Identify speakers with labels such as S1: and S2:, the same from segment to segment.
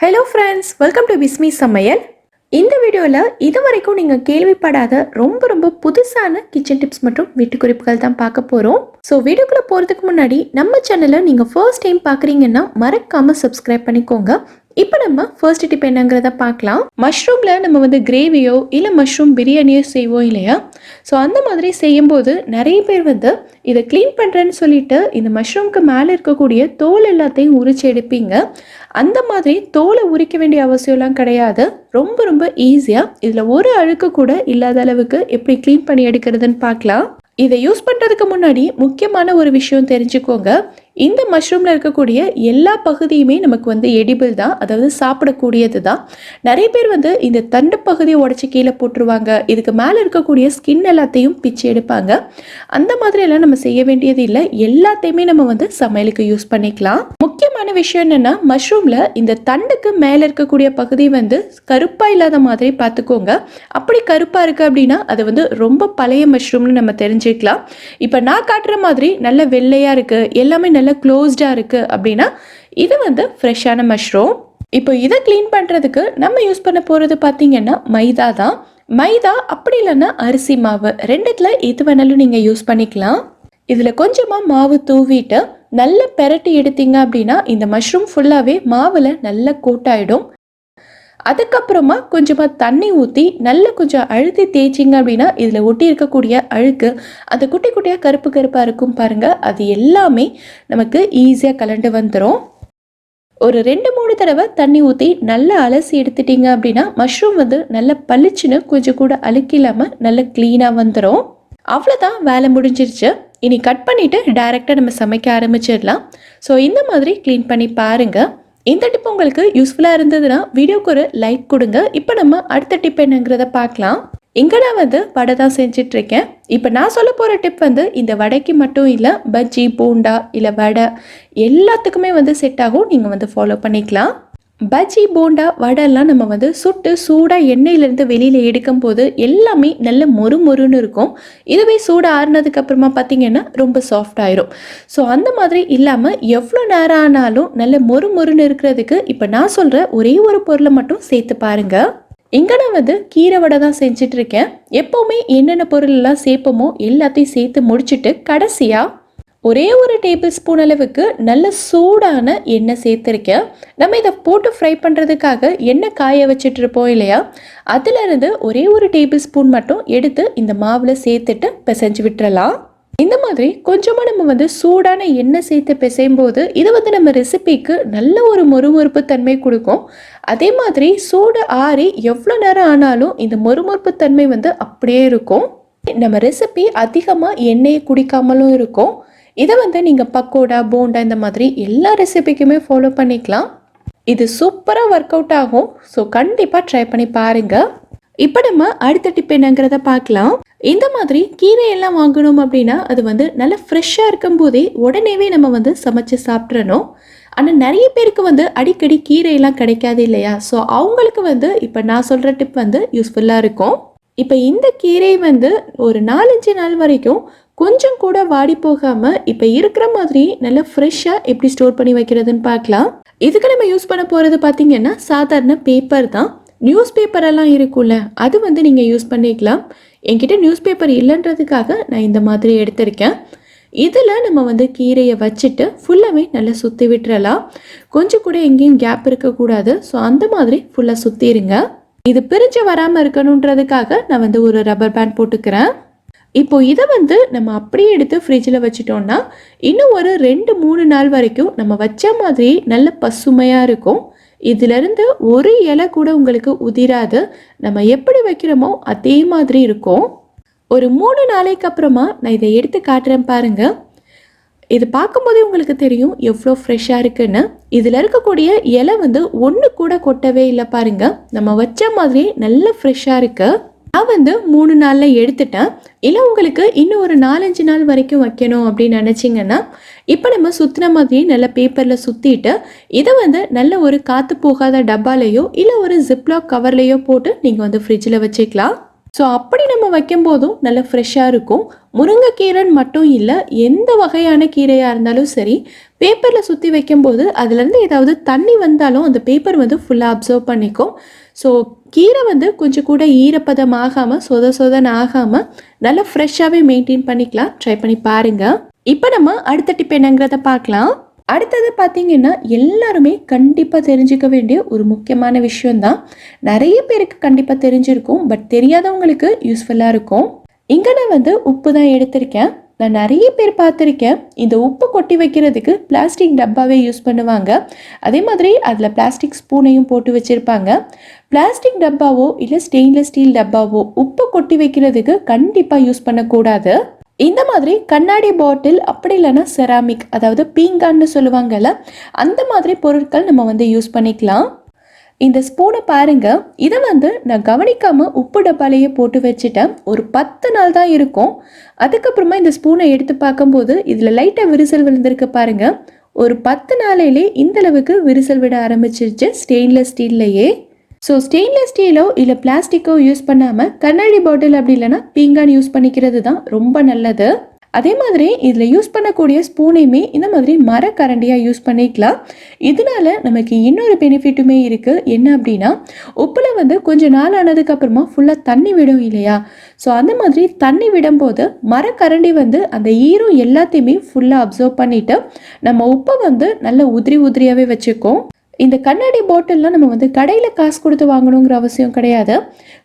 S1: Hello friends, welcome to Bismi சமையல். இந்த வீடியோவில் இதுவரைக்கும் நீங்கள் கேள்விப்படாத ரொம்ப புதுசான கிச்சன் டிப்ஸ் மற்றும் வீட்டு குறிப்புகள் தான் பார்க்க போகிறோம். ஸோ வீடியோக்குள்ளே போகிறதுக்கு முன்னாடி நம்ம சேனலை நீங்கள் ஃபர்ஸ்ட் டைம் பார்க்குறீங்கன்னா மறக்காமல் சப்ஸ்கிரைப் பண்ணிக்கோங்க. இப்போ நம்ம ஃபர்ஸ்ட் டிப் என்னங்கிறத பார்க்கலாம். மஷ்ரூமில் நம்ம வந்து கிரேவியோ இல்லை மஷ்ரூம் பிரியாணியோ செய்வோம் இல்லையா? ஸோ அந்த மாதிரி செய்யும்போது நிறைய பேர் வந்து இதை க்ளீன் பண்ணுறேன்னு சொல்லிட்டு இந்த மஷ்ரூம்க்கு மேலே இருக்கக்கூடிய தோல் எல்லாத்தையும் உரிச்சு எடுப்பீங்க. அந்த மாதிரி தோலை உரிக்க வேண்டிய அவசியம்லாம் கிடையாது. ரொம்ப ஈஸியாக இதில் ஒரு அழுக்கு கூட இல்லாத அளவுக்கு எப்படி க்ளீன் பண்ணி எடுக்கிறதுன்னு பார்க்கலாம். இதை யூஸ் பண்ணுறதுக்கு முன்னாடி முக்கியமான ஒரு விஷயம் தெரிஞ்சுக்கோங்க. இந்த மஷ்ரூமில் இருக்கக்கூடிய எல்லா பகுதியுமே நமக்கு வந்து எடிபிள் தான், அதாவது சாப்பிடக்கூடியது தான். நிறைய பேர் வந்து இந்த தண்டு பகுதியை உடச்சி கீழே போட்டுருவாங்க. இதுக்கு மேலே இருக்கக்கூடிய ஸ்கின் எல்லாத்தையும் பிச்சு எடுப்பாங்க. அந்த மாதிரியெல்லாம் நம்ம செய்ய வேண்டியது இல்லை. எல்லாத்தையுமே நம்ம வந்து சமையலுக்கு யூஸ் பண்ணிக்கலாம். முக்கியமான விஷயம் என்னென்னா, மஷ்ரூமில் இந்த தண்டுக்கு மேலே இருக்கக்கூடிய பகுதி வந்து கருப்பாக இல்லாத மாதிரி பார்த்துக்கோங்க. அப்படி கருப்பாக இருக்குது அப்படின்னா அது வந்து ரொம்ப பழைய மஷ்ரூம்னு நம்ம தெரிஞ்சுக்கலாம். இப்போ நான் காட்டுற மாதிரி நல்ல வெள்ளையாக இருக்குது, எல்லாமே நல்ல க்ளோஸ்டாக இருக்குது அப்படின்னா இது வந்து ஃப்ரெஷ்ஷான மஷ்ரூம். இப்போ இதை க்ளீன் பண்ணுறதுக்கு நம்ம யூஸ் பண்ண போகிறது பார்த்திங்கன்னா மைதா தான். மைதா அப்படி இல்லைன்னா அரிசி மாவு, ரெண்டுத்தில் எது வேணாலும் நீங்கள் யூஸ் பண்ணிக்கலாம். இதில் கொஞ்சமாக மாவு தூவிட்டு நல்லா பெரட்டி எடுத்தீங்க அப்படின்னா இந்த மஷ்ரூம் ஃபுல்லாகவே மாவில் நல்லா கோட்டாயிடும். அதுக்கப்புறமா கொஞ்சமாக தண்ணி ஊற்றி நல்லா கொஞ்சம் அழுத்தி தேய்ச்சிங்க அப்படின்னா இதில் ஒட்டி இருக்கக்கூடிய அழுக்கு, அந்த குட்டி குட்டியாக கருப்பாக இருக்கும் பாருங்கள், அது எல்லாமே நமக்கு ஈஸியாக கலண்டு வந்துடும். ஒரு 2-3 தடவை தண்ணி ஊற்றி நல்லா அலசி எடுத்துட்டிங்க அப்படின்னா மஷ்ரூம் வந்து நல்லா பளிச்சுன்னு கொஞ்சம் கூட அழுக்கு இல்லாமல் நல்லா க்ளீனாக வந்துடும். அவ்வளோதான், வேலை முடிஞ்சிருச்சு. இனி கட் பண்ணிவிட்டு டைரெக்டாக நம்ம சமைக்க ஆரம்பிச்சிடலாம். ஸோ இந்த மாதிரி க்ளீன் பண்ணி பாருங்கள். இந்த டிப் உங்களுக்கு யூஸ்ஃபுல்லாக இருந்ததுன்னா வீடியோக்கு ஒரு லைக் கொடுங்க. இப்போ நம்ம அடுத்த டிப் என்னங்கிறத பார்க்கலாம். இங்கே நான் வந்து வடை தான் செஞ்சிட்ருக்கேன். இப்போ நான் சொல்ல போகிற டிப் வந்து இந்த வடைக்கு மட்டும் இல்லை, பஜ்ஜி, போண்டா இல்லை வடை எல்லாத்துக்குமே வந்து செட் ஆகும். நீங்கள் வந்து ஃபாலோ பண்ணிக்கலாம். பஜ்ஜி, போண்டா, வடைலாம் நம்ம வந்து சுட்டு சூடாக எண்ணெயிலேருந்து வெளியில் எடுக்கும் போது எல்லாமே நல்ல மொறுன்னு இருக்கும். இதுவே சூடாக ஆறுனதுக்கு அப்புறமா பார்த்திங்கன்னா ரொம்ப சாஃப்ட் ஆயிரும். ஸோ அந்த மாதிரி இல்லாமல் எவ்வளோ நேரம் ஆனாலும் நல்ல மொறுன்னு இருக்கிறதுக்கு இப்போ நான் சொல்கிற ஒரே ஒரு பொருளை மட்டும் சேர்த்து பாருங்கள். இங்கே நான் வந்து கீரை வடை தான் செஞ்சிட்ருக்கேன். எப்போவுமே என்னென்ன பொருளெல்லாம் சேர்ப்போமோ எல்லாத்தையும் சேர்த்து முடிச்சுட்டு கடைசியாக ஒரே ஒரு டேபிள் ஸ்பூன் அளவுக்கு நல்ல சூடான எண்ணெய் சேர்த்துருக்கேன். நம்ம இதை போட்டு ஃப்ரை பண்ணுறதுக்காக எண்ணெய் காய வச்சிட்ருப்போம் இல்லையா, அதிலிருந்து ஒரே ஒரு டேபிள் ஸ்பூன் மட்டும் எடுத்து இந்த மாவில் சேர்த்துட்டு பிசைஞ்சு விட்டுறலாம். இந்த மாதிரி கொஞ்சமாக நம்ம வந்து சூடான எண்ணெய் சேர்த்து பிசையும் போது இது வந்து நம்ம ரெசிபிக்கு நல்ல ஒரு மொறுமொறுப்பு தன்மை கொடுக்கும். அதே மாதிரி சூடு ஆறி எவ்வளோ நேரம் ஆனாலும் இந்த மொறுமொறுப்பு தன்மை வந்து அப்படியே இருக்கும். நம்ம ரெசிபி அதிகமாக எண்ணெயை குடிக்காமலும் இருக்கும். இதை வந்து நீங்கள் பக்கோடா, போண்டா இந்த மாதிரி எல்லா ரெசிபிக்குமே ஃபாலோ பண்ணிக்கலாம். இது சூப்பராக ஒர்க் அவுட் ஆகும். ஸோ கண்டிப்பாக ட்ரை பண்ணி பாருங்கள். இப்போ நம்ம அடுத்த டிப் என்னங்கிறத பார்க்கலாம். இந்த மாதிரி கீரையெல்லாம் வாங்கணும் அப்படின்னா அது வந்து நல்லா ஃப்ரெஷ்ஷாக இருக்கும் போதே உடனேவே நம்ம வந்து சமைச்சு சாப்பிட்றணும். ஆனால் நிறைய பேருக்கு வந்து அடிக்கடி கீரையெல்லாம் கிடைக்காது இல்லையா? ஸோ அவங்களுக்கு வந்து இப்போ நான் சொல்கிற டிப் வந்து யூஸ்ஃபுல்லாக இருக்கும். இப்போ இந்த கீரை வந்து ஒரு 4-5 நாள் வரைக்கும் கொஞ்சம் கூட வாடி போகாமல் இப்போ இருக்கிற மாதிரி நல்லா ஃப்ரெஷ்ஷாக எப்படி ஸ்டோர் பண்ணி வைக்கிறதுன்னு பார்க்கலாம். இதுக்கு நம்ம யூஸ் பண்ண போகிறது பார்த்திங்கன்னா சாதாரண பேப்பர் தான். நியூஸ் பேப்பரெல்லாம் இருக்கும்ல, அது வந்து நீங்கள் யூஸ் பண்ணிக்கலாம். என்கிட்ட நியூஸ் பேப்பர் இல்லைன்றதுக்காக நான் இந்த மாதிரி எடுத்திருக்கேன். இதில் நம்ம வந்து கீரையை வச்சுட்டு ஃபுல்லாகவே நல்லா சுற்றி விட்டுறலாம். கொஞ்சம் கூட எங்கேயும் கேப் இருக்கக்கூடாது. ஸோ அந்த மாதிரி ஃபுல்லாக சுற்றிடுங்க. இது பிரிஞ்சு வராமல் இருக்கணுன்றதுக்காக நான் வந்து ஒரு ரப்பர் பேண்ட் போட்டுக்கிறேன். இப்போ இதை வந்து நம்ம அப்படியே எடுத்து ஃப்ரிட்ஜில் வச்சிட்டோம்னா இன்னும் ஒரு 2-3 நாள் வரைக்கும் நம்ம வச்ச மாதிரி நல்ல பசுமையாக இருக்கும். இதிலிருந்து ஒரு இலை கூட உங்களுக்கு உதிராது. நம்ம எப்படி வைக்கிறோமோ அதே மாதிரி இருக்கும். ஒரு 3 நாளைக்கு அப்புறமா நான் இதை எடுத்து காட்டுறேன் பாருங்கள். இது பார்க்கும்போதே உங்களுக்கு தெரியும் எவ்வளோ ஃப்ரெஷ்ஷாக இருக்குன்னு. இதில் இருக்கக்கூடிய இலை வந்து ஒன்று கூட கொட்டவே இல்லை பாருங்கள். நம்ம வச்ச மாதிரி நல்ல ஃப்ரெஷ்ஷாக இருக்குது. நான் வந்து 3 நாளில் எடுத்துட்டேன். இல்லை உங்களுக்கு இன்னும் ஒரு 4-5 நாள் வரைக்கும் வைக்கணும் அப்படின்னு நினச்சிங்கன்னா இப்போ நம்ம சுற்றின மாதிரி நல்ல பேப்பரில் சுற்றிட்டு இதை வந்து நல்ல ஒரு காற்று போகாத டப்பாலையோ இல்லை ஒரு ஜிப்லாக் கவர்லையோ போட்டு நீங்கள் வந்து ஃப்ரிட்ஜில் வச்சுக்கலாம். ஸோ அப்படி நம்ம வைக்கும்போதும் நல்ல ஃப்ரெஷ்ஷாக இருக்கும். முருங்கைக்கீரைன்னு மட்டும் இல்லை, எந்த வகையான கீரையாக இருந்தாலும் சரி, பேப்பரில் சுற்றி வைக்கும்போது அதுலேருந்து ஏதாவது தண்ணி வந்தாலும் அந்த பேப்பர் வந்து ஃபுல்லாக அப்சர்வ் பண்ணிக்கும். ஸோ கீரை வந்து கொஞ்சம் கூட ஈரப்பதம் ஆகாமல் சொத சொதன்னு ஆகாமல் நல்லா ஃப்ரெஷ்ஷாகவே மெயின்டைன் பண்ணிக்கலாம். ட்ரை பண்ணி பாருங்கள். இப்போ நம்ம அடுத்த டிப் என்னங்கிறத பார்க்கலாம். அடுத்தது பார்த்தீங்கன்னா எல்லாருமே கண்டிப்பாக தெரிஞ்சுக்க வேண்டிய ஒரு முக்கியமான விஷயம்தான். நிறைய பேருக்கு கண்டிப்பாக தெரிஞ்சிருக்கும், பட் தெரியாதவங்களுக்கு யூஸ்ஃபுல்லாக இருக்கும். இங்கே நான் வந்து உப்பு தான் எடுத்திருக்கேன். நான் நிறைய பேர் பார்த்துருக்கேன், இந்த உப்பு கொட்டி வைக்கிறதுக்கு பிளாஸ்டிக் டப்பாவே யூஸ் பண்ணுவாங்க. அதே மாதிரி அதில் பிளாஸ்டிக் ஸ்பூனையும் போட்டு வச்சுருப்பாங்க. பிளாஸ்டிக் டப்பாவோ இல்லை ஸ்டெயின்லெஸ் ஸ்டீல் டப்பாவோ உப்பு கொட்டி வைக்கிறதுக்கு கண்டிப்பாக யூஸ் பண்ணக்கூடாது. இந்த மாதிரி கண்ணாடி பாட்டில், அப்படி இல்லைன்னா செராமிக், அதாவது பீங்கான்னு சொல்லுவாங்கல்ல, அந்த மாதிரி பொருட்கள் நம்ம வந்து யூஸ் பண்ணிக்கலாம். இந்த ஸ்பூனை பாருங்க, இதை வந்து நான் கவனிக்காம உப்பு டப்பாலேயே போட்டு வச்சுட்டேன். ஒரு 10 நாள் தான் இருக்கும். அதுக்கப்புறமா இந்த ஸ்பூனை எடுத்து பார்க்கும்போது இதில் லைட்டாக விரிசல் விழுந்திருக்கு பாருங்க. ஒரு 10 நாளையிலே இந்த அளவுக்கு விரிசல் விட ஆரம்பிச்சிருச்சு ஸ்டெயின்லெஸ் ஸ்டீல்லையே. ஸோ ஸ்டெயின்லெஸ் ஸ்டீலோ இல்லை பிளாஸ்டிக்கோ யூஸ் பண்ணாமல் கண்ணாடி பாட்டில் அப்படி இல்லைன்னா பீங்கான் யூஸ் பண்ணிக்கிறது தான் ரொம்ப நல்லது. அதே மாதிரி இதில் யூஸ் பண்ணக்கூடிய ஸ்பூனையுமே இந்த மாதிரி மரக்கரண்டியாக யூஸ் பண்ணிக்கலாம். இதனால நமக்கு இன்னொரு பெனிஃபிட்டுமே இருக்குது. என்ன அப்படின்னா, உப்பில் வந்து கொஞ்சம் நாள் ஆனதுக்கப்புறமா ஃபுல்லாக தண்ணி விடும் இல்லையா? ஸோ அந்த மாதிரி தண்ணி விடும்போது மரக்கரண்டி வந்து அந்த ஈரம் எல்லாத்தையுமே ஃபுல்லாக அப்சர்வ் பண்ணிவிட்டு நம்ம உப்பை வந்து நல்ல உதிரி உதிரியாகவே வச்சுக்கோம். இந்த கண்ணாடி பாட்டில்லாம் நம்ம வந்து கடையில் காசு கொடுத்து வாங்கணுங்கிற அவசியம் கிடையாது.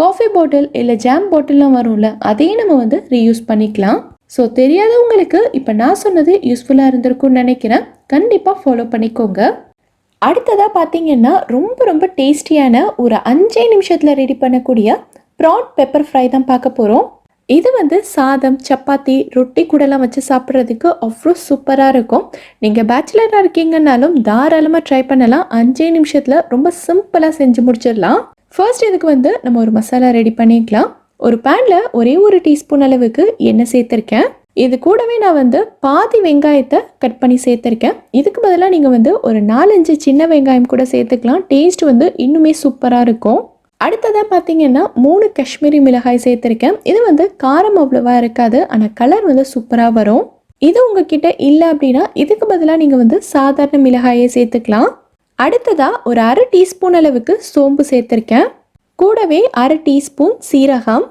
S1: காஃபி பாட்டில் இல்லை ஜாம் பாட்டில்லாம் வரும்ல, அதையும் நம்ம வந்து ரீயூஸ் பண்ணிக்கலாம். ஸோ தெரியாதவங்களுக்கு இப்போ நான் சொன்னது யூஸ்ஃபுல்லாக இருந்திருக்கும்னு நினைக்கிறேன். கண்டிப்பாக ஃபாலோ பண்ணிக்கோங்க. அடுத்ததாக பார்த்தீங்கன்னா ரொம்ப ரொம்ப டேஸ்டியான ஒரு 5 நிமிஷத்தில் ரெடி பண்ணக்கூடிய ப்ரான் பெப்பர் ஃப்ரை தான் பார்க்க போகிறோம். இது வந்து சாதம், சப்பாத்தி, ரொட்டி கூடலாம் வச்சு சாப்பிட்றதுக்கு அவ்வளோ சூப்பராக இருக்கும். நீங்கள் பேச்சுலராக இருக்கீங்கன்னாலும் தாராளமாக ட்ரை பண்ணலாம். 5 நிமிஷத்தில் ரொம்ப சிம்பிளாக செஞ்சு முடிச்சிடலாம். ஃபர்ஸ்ட் இதுக்கு வந்து நம்ம ஒரு மசாலா ரெடி பண்ணிக்கலாம். ஒரு பேனில் ஒரே ஒரு டீஸ்பூன் அளவுக்கு எண்ணெய் சேர்த்துருக்கேன். இது கூடவே நான் வந்து பாதி வெங்காயத்தை கட் பண்ணி சேர்த்துருக்கேன். இதுக்கு பதிலாக நீங்கள் வந்து ஒரு 4-5 சின்ன வெங்காயம் கூட சேர்த்துக்கலாம். டேஸ்ட் வந்து இன்னுமே சூப்பராக இருக்கும். அடுத்ததாக பார்த்தீங்கன்னா 3 காஷ்மீரி மிளகாய் சேர்த்துருக்கேன். இது வந்து காரம் அவ்வளோவா இருக்காது, ஆனால் கலர் வந்து சூப்பராக வரும். இது உங்ககிட்ட இல்லை அப்படின்னா இதுக்கு பதிலாக நீங்கள் வந்து சாதாரண மிளகாயை சேர்த்துக்கலாம். அடுத்ததாக ஒரு 1/2 டீஸ்பூன் அளவுக்கு சோம்பு சேர்த்துருக்கேன். கூடவே 1/2 டீஸ்பூன் சீரகம்.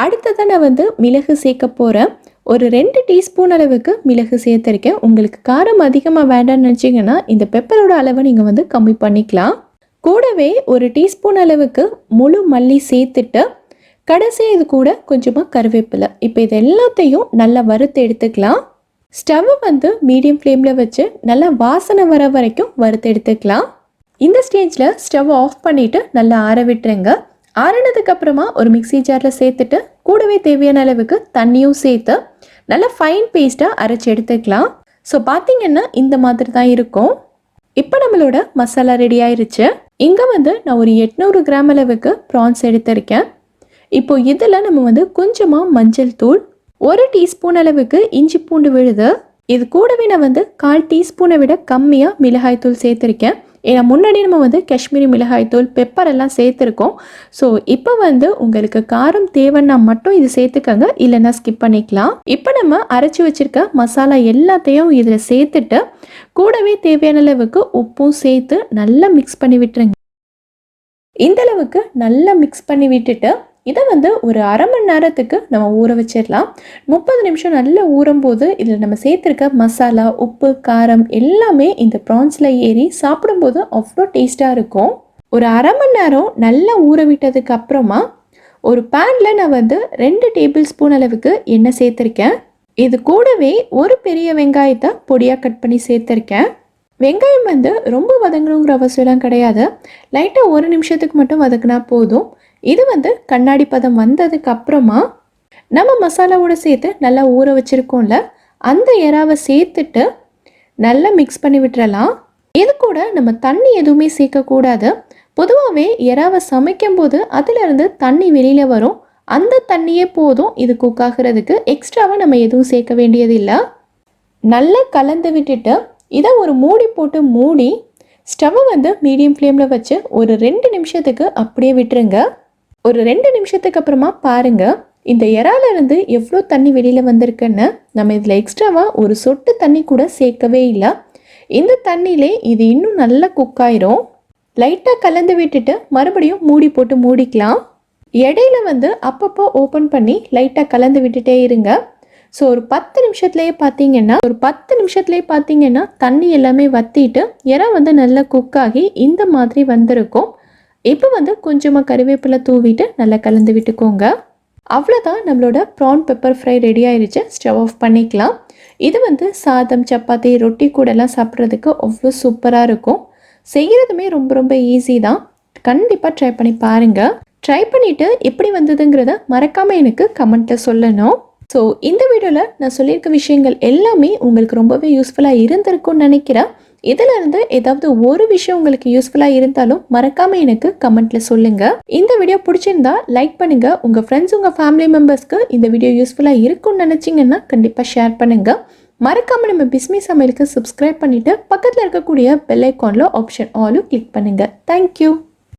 S1: அடுத்ததாக நான் வந்து மிளகு சேர்க்க போகிறேன். ஒரு 2 டீஸ்பூன் அளவுக்கு மிளகு சேர்த்துருக்கேன். உங்களுக்கு காரம் அதிகமாக வேண்டாம்னு நினச்சிங்கன்னா இந்த பெப்பரோட அளவை நீங்கள் வந்து கம்மி பண்ணிக்கலாம். கூடவே ஒரு டீஸ்பூன் அளவுக்கு முழு மல்லி சேர்த்துட்டு கடைசியாக இது கூட கொஞ்சமாக கருவேப்பிலை. இப்போ இது எல்லாத்தையும் நல்லா வறுத்து எடுத்துக்கலாம். ஸ்டவ்வை வந்து மீடியம் ஃப்ளேமில் வச்சு நல்லா வாசனை வர வரைக்கும் வறுத்து எடுத்துக்கலாம். இந்த ஸ்டேஜில் ஸ்டவ் ஆஃப் பண்ணிவிட்டு நல்லா ஆற விட்டுருங்க. ஆறினதுக்கப்புறமா ஒரு மிக்சி ஜாரில் சேர்த்துட்டு கூடவே தேவையான அளவுக்கு தண்ணியும் சேர்த்து நல்லா ஃபைன் பேஸ்ட்டாக அரைச்சி எடுத்துக்கலாம். ஸோ பார்த்தீங்கன்னா இந்த மாதிரி தான் இருக்கும். இப்போ நம்மளோட மசாலா ரெடி ஆயிருச்சு. இங்கே வந்து நான் ஒரு 800 கிராம் அளவுக்கு ப்ரான்ஸ் எடுத்திருக்கேன். இப்போ இதில் நம்ம வந்து கொஞ்சமாக மஞ்சள் தூள், 1 டீஸ்பூன் அளவுக்கு இஞ்சி பூண்டு விழுது, இது கூடவே நான் வந்து 1/4 டீஸ்பூனை விட கம்மியாக மிளகாய் தூள் சேர்த்துருக்கேன். ஏன்னா முன்னாடி நம்ம வந்து காஷ்மீரி மிளகாய் தூள், பெப்பர் எல்லாம் சேர்த்துருக்கோம். ஸோ இப்போ வந்து உங்களுக்கு காரம் தேவைன்னா மட்டும் இது சேர்த்துக்கங்க, இல்லைன்னா ஸ்கிப் பண்ணிக்கலாம். இப்போ நம்ம அரைச்சி வச்சிருக்க மசாலா எல்லாத்தையும் இதில் சேர்த்துட்டு கூடவே தேவையான அளவுக்கு உப்பும் சேர்த்து நல்லா மிக்ஸ் பண்ணி விட்டுருங்க. இந்த அளவுக்கு நல்லா மிக்ஸ் பண்ணி விட்டுட்டு இதை வந்து ஒரு 1/2 மணி நேரத்துக்கு நம்ம ஊற வச்சிடலாம். 30 நிமிஷம் நல்லா ஊறும் போது இதில் நம்ம சேர்த்துருக்க மசாலா, உப்பு, காரம் எல்லாமே இந்த ப்ரான்ஸில் ஏறி சாப்பிடும்போது அவ்வளோ டேஸ்ட்டாக இருக்கும். ஒரு 1/2 மணி நேரம் நல்லா ஊற விட்டதுக்கு அப்புறமா ஒரு பேனில் நான் வந்து 2 டேபிள் ஸ்பூன் அளவுக்கு எண்ணெய் சேர்த்துருக்கேன். இது கூடவே ஒரு பெரிய வெங்காயத்தை பொடியாக கட் பண்ணி சேர்த்துருக்கேன். வெங்காயம் வந்து ரொம்ப வதங்கணுங்கிற அவசியம்லாம் கிடையாது. லைட்டாக 1 நிமிஷத்துக்கு மட்டும் வதக்குனா போதும். இது வந்து கண்ணாடி பதம் வந்ததுக்கு அப்புறமா நம்ம மசாலாவோட சேர்த்து நல்லா ஊற வச்சுருக்கோம்ல, அந்த எறாவை சேர்த்துட்டு நல்லா மிக்ஸ் பண்ணி விட்டுறலாம். இது கூட நம்ம தண்ணி எதுவுமே சேர்க்கக்கூடாது. பொதுவாகவே எறாவை சமைக்கும் போது அதிலிருந்து தண்ணி வெளியில் வரும். அந்த தண்ணியே போதும் இது குக் ஆகிறதுக்கு. எக்ஸ்ட்ராவாக நம்ம எதுவும் சேர்க்க வேண்டியதில்லை. நல்லா கலந்து விட்டுட்டு இதை ஒரு மூடி போட்டு மூடி ஸ்டவ்வை வந்து மீடியம் ஃப்ளேமில் வச்சு ஒரு 2 நிமிஷத்துக்கு அப்படியே விட்டுருங்க. ஒரு 2 நிமிஷத்துக்கு அப்புறமா பாருங்க, இந்த இறால இருந்து எவ்வளோ தண்ணி வெளியில வந்திருக்குன்னு. நம்ம இதில் எக்ஸ்ட்ராவா ஒரு சொட்டு தண்ணி கூட சேர்க்கவே இல்லை. இந்த தண்ணியிலே இது இன்னும் நல்லா குக் ஆயிரும். லைட்டாக கலந்து விட்டுட்டு மறுபடியும் மூடி போட்டு மூடிக்கலாம். இடையில அப்பப்போ ஓப்பன் பண்ணி லைட்டாக கலந்து விட்டுட்டே இருங்க. ஸோ ஒரு 10 நிமிஷத்துலேயே பார்த்தீங்கன்னா தண்ணி எல்லாமே வற்றிட்டு இறா நல்லா குக் ஆகி இந்த மாதிரி வந்திருக்கும். இப்போ கொஞ்சமாக கறிவேப்பிலை தூவிட்டு நல்லா கலந்து விட்டுக்கோங்க. அவ்வளோதான், நம்மளோட ப்ரான் பெப்பர் ஃப்ரை ரெடி ஆயிடுச்சு. ஸ்டவ் ஆஃப் பண்ணிக்கலாம். இது சாதம், சப்பாத்தி, ரொட்டி கூடலாம் சாப்பிட்றதுக்கு அவ்வளோ சூப்பராக இருக்கும். செய்கிறதுமே ரொம்ப ரொம்ப ஈஸி தான். கண்டிப்பாக ட்ரை பண்ணி பாருங்கள். ட்ரை பண்ணிவிட்டு எப்படி வந்ததுங்கிறத மறக்காமல் எனக்கு கமெண்ட்டில் சொல்லணும். ஸோ இந்த வீடியோவில் நான் சொல்லியிருக்க விஷயங்கள் எல்லாமே உங்களுக்கு ரொம்பவே யூஸ்ஃபுல்லாக இருந்திருக்கும்னு நினைக்கிறேன். இதிலிருந்து ஏதாவது ஒரு விஷயம் உங்களுக்கு யூஸ்ஃபுல்லாக இருந்தாலும் மறக்காமல் எனக்கு கமெண்ட்டில் சொல்லுங்கள். இந்த வீடியோ பிடிச்சிருந்தா லைக் பண்ணுங்கள். உங்கள் ஃப்ரெண்ட்ஸ், உங்கள் ஃபேமிலி மெம்பர்ஸ்க்கு இந்த வீடியோ யூஸ்ஃபுல்லாக இருக்கும்னு நினச்சிங்கன்னா கண்டிப்பாக ஷேர் பண்ணுங்கள். மறக்காமல் நம்ம பிஸ்மி சமையலுக்கு சப்ஸ்கிரைப் பண்ணிவிட்டு பக்கத்தில் இருக்கக்கூடிய பெல் ஐக்கானில் ஆப்ஷன் ஆலும் கிளிக் பண்ணுங்கள். தேங்க்யூ.